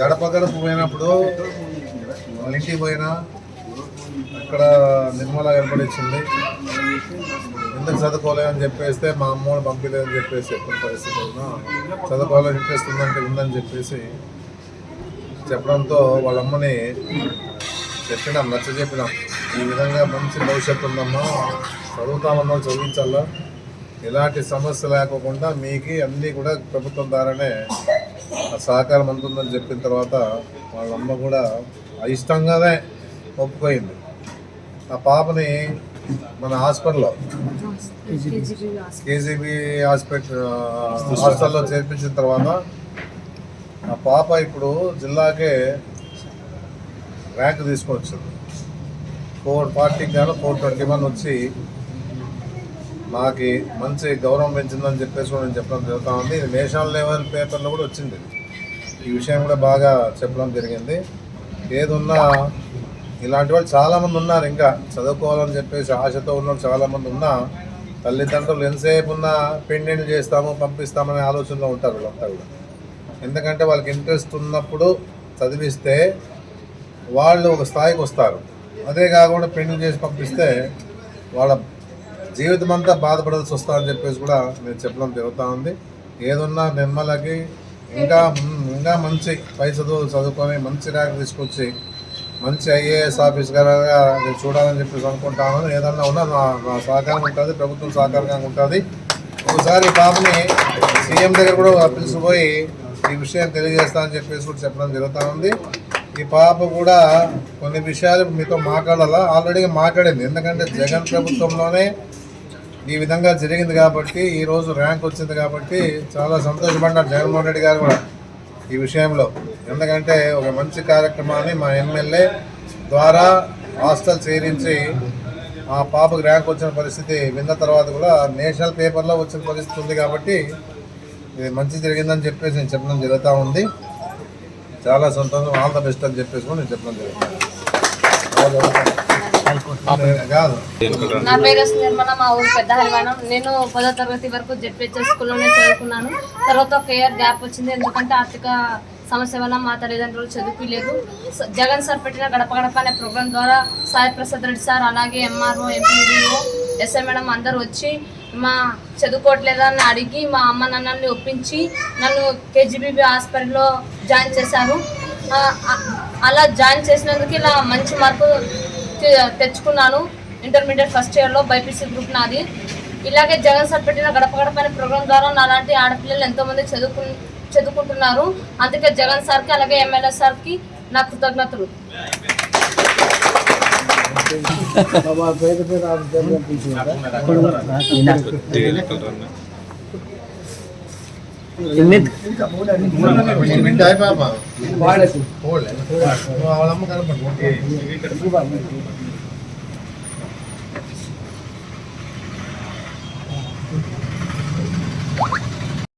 గడప గడప పోయినప్పుడు వాళ్ళ ఇంటికి పోయినా అక్కడ నిర్మల ఏర్పడిచ్చింది. ఎందుకు చదువుకోలేదని చెప్పేస్తే మా అమ్మోడు పంపించలేదని చెప్పేసి ఎప్పుడు పరిస్థితి ఉన్నా చదువుకోవాలని ఇంట్రెస్ట్ ఉందంటే ఉందని చెప్పేసి చెప్పడంతో వాళ్ళ అమ్మని చెప్పినాం, నచ్చ చెప్పినాం. ఈ విధంగా మంచి భవిష్యత్తు ఉందమ్మా, చదువుతామన్నా చదివించాలా, ఎలాంటి సమస్య లేకోకుండా మీకు అన్నీ కూడా ప్రభుత్వం ద్వారానే సహకారం అందుతుందని చెప్పిన తర్వాత వాళ్ళమ్మ కూడా ఇష్టంగానే ఒప్పుకోయింది. ఆ పాపని మన హాస్పిటల్లో కేజీబీ హాస్పిటల్లో చేర్పించిన తర్వాత ఆ పాప ఇప్పుడు జిల్లాకే ర్యాంక్ తీసుకొని వచ్చింది. 440 గాను 421 వచ్చి మాకు మంచి గౌరవం పెంచిందని చెప్పేసి కూడా నేను చెప్పడం జరుగుతూ ఉంది. ఇది నేషనల్ లెవెల్ పేపర్లో కూడా వచ్చింది. ఈ విషయం కూడా బాగా చెప్పడం జరిగింది. ఏదున్నా ఇలాంటి వాళ్ళు చాలామంది ఉన్నారు, ఇంకా చదువుకోవాలని చెప్పేసి ఆశతో ఉన్న చాలామంది ఉన్నా తల్లిదండ్రులు ఎంతసేపు ఉన్నా పెండెంట్ చేస్తాము పంపిస్తామనే ఆలోచనలో ఉంటారు వీళ్ళంతా కూడా. ఎందుకంటే వాళ్ళకి ఇంట్రెస్ట్ ఉన్నప్పుడు చదివిస్తే వాళ్ళు ఒక స్థాయికి వస్తారు. అదే కాకుండా పెళ్లి చేసి పంపిస్తే వాళ్ళ జీవితం అంతా బాధపడాల్సి వస్తుందని చెప్పేసి కూడా నేను చెప్పడం జరుగుతూ ఉంది. ఏదున్నా నిర్మలకి ఇంకా మంచి పై చదువుకొని మంచి ర్యాంక్ తీసుకొచ్చి మంచి ఐఏఎస్ ఆఫీసర్గా నేను చూడాలని చెప్పేసి అనుకుంటాను. ఏదన్నా ఉన్నా నా సహకారం ఉంటుంది, ప్రభుత్వం సహకారంగా ఉంటుంది. ఒకసారి పాపని సీఎం దగ్గర కూడా పిలిచిపోయి ఈ విషయం తెలియజేస్తానని చెప్పేసి కూడా చెప్పడం జరుగుతూ ఉంది. ఈ పాప కూడా కొన్ని విషయాలు మీతో మాట్లాడాలా, ఆల్రెడీ మాట్లాడింది. ఎందుకంటే జగన్ ప్రభుత్వంలోనే ఈ విధంగా జరిగింది కాబట్టి, ఈరోజు ర్యాంక్ వచ్చింది కాబట్టి చాలా సంతోషపడ్డారు జగన్మోహన్ రెడ్డి గారు కూడా ఈ విషయంలో. ఎందుకంటే ఒక మంచి కార్యక్రమాన్ని మా ఎమ్మెల్యే ద్వారా హాస్టల్ చేరించి ఆ పాపకు ర్యాంక్ వచ్చిన పరిస్థితి విన్న తర్వాత కూడా నేషనల్ పేపర్లో వచ్చిన పరిస్థితి ఉంది కాబట్టి ఇది మంచి జరిగిందని చెప్పేసి నేను చెప్పడం జరుగుతూ ఉంది. చాలా సంతోషం, ఆల్ ద బెస్ట్ అని చెప్పేసి కూడా నేను చెప్పడం జరుగుతుంది. కాదు, నా పేరు నిర్మల, మా ఊరు పెద్ద హరివాణం. నేను 10వ తరగతి వరకు జెడ్పీహెచ్ఎస్ స్కూల్లోనే చదువుకున్నాను. తర్వాత ఒక ఇయర్ గ్యాప్ వచ్చింది, ఎందుకంటే ఆర్థిక సమస్య వల్ల మా తల్లిదండ్రులు చదువుకోలేదు. జగన్ సార్ పెట్టిన గడప గడప అనే ప్రోగ్రాం ద్వారా సాయి ప్రసాద్ రెడ్డి సార్, అలాగే ఎంఆర్ఓ, ఎంపీడీఓ, ఎస్ఐ మేడం అందరూ వచ్చి మా చదువుకోవట్లేదని అడిగి మా అమ్మ నాన్నల్ని ఒప్పించి నన్ను కేజీబీబీ హాస్పిటల్లో జాయిన్ చేశారు. అలా జాయిన్ చేసినందుకు ఇలా మంచి మార్కు తెచ్చుకున్నాను. ఇంటర్మీడియట్ ఫస్ట్ ఇయర్లో బైపీసీ గ్రూప్ నాది. ఇలాగే జగన్ సార్ పెట్టిన గడప గడప అనే ప్రోగ్రాం ద్వారా నాలాంటి ఆడపిల్లలు ఎంతోమంది చదువుకుంటున్నారు. అందుకే జగన్ సార్కి అలాగే ఎమ్మెల్యే సార్కి నా కృతజ్ఞతలు. పాప